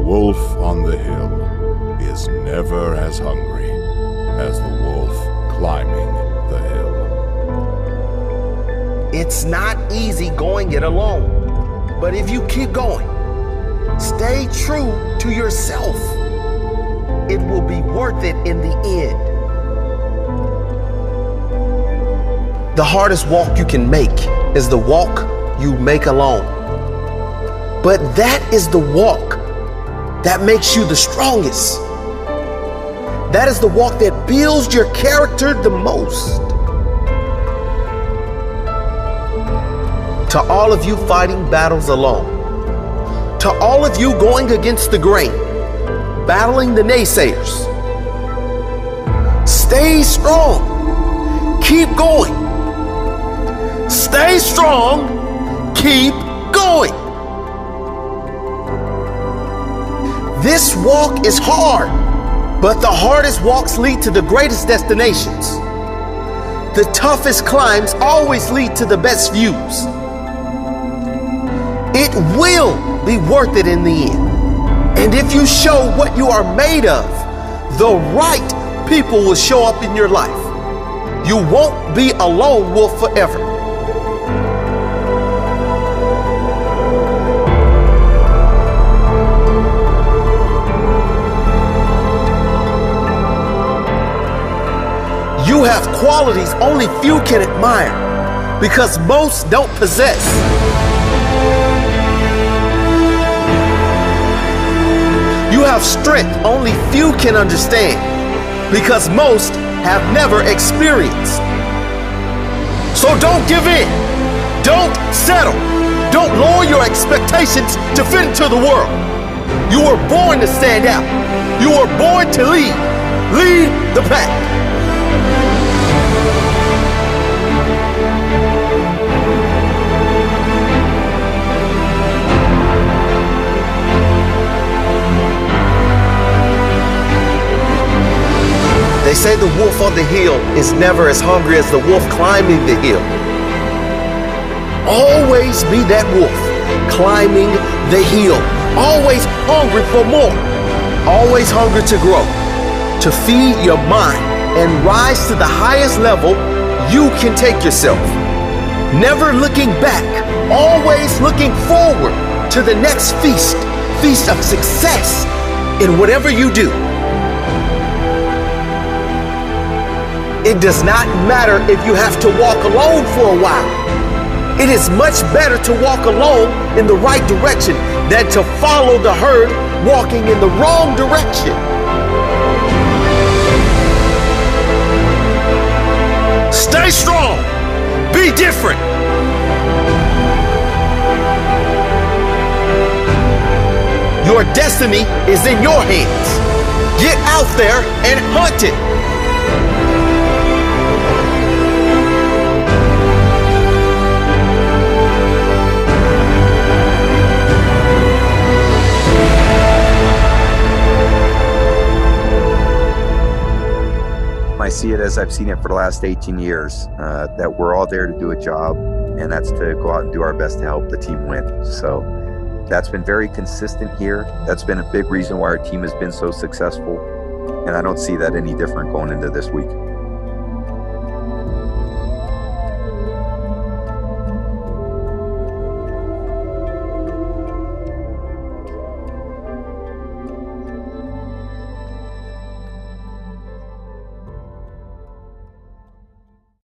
wolf on the hill is never as hungry as the wolf climbing the hill. It's not easy going it alone, but if you keep going, stay true to yourself, it will be worth it in the end. The hardest walk you can make is the walk you make alone. But that is the walk that makes you the strongest. That is the walk that builds your character the most. To all of you fighting battles alone, to all of you going against the grain, battling the naysayers, stay strong, keep going. Stay strong, keep going. This walk is hard, but the hardest walks lead to the greatest destinations. The toughest climbs always lead to the best views. It will be worth it in the end. And if you show what you are made of, the right people will show up in your life. You won't be a lone wolf forever. You have qualities only few can admire because most don't possess. You have strength only few can understand because most have never experienced. So don't give in. Don't settle. Don't lower your expectations to fit into the world. You were born to stand out. You were born to lead. Lead the pack. They say the wolf on the hill is never as hungry as the wolf climbing the hill. Always be that wolf climbing the hill. Always hungry for more. Always hungry to grow, to feed your mind and rise to the highest level you can take yourself. Never looking back, always looking forward to the next feast of success in whatever you do. It does not matter if you have to walk alone for a while. It is much better to walk alone in the right direction than to follow the herd walking in the wrong direction. Stay strong. Be different. Your destiny is in your hands. Get out there and hunt it. I see it as I've seen it for the last 18 years, that we're all there to do a job, and that's to go out and do our best to help the team win. So that's been very consistent here. That's been a big reason why our team has been so successful, and I don't see that any different going into this week.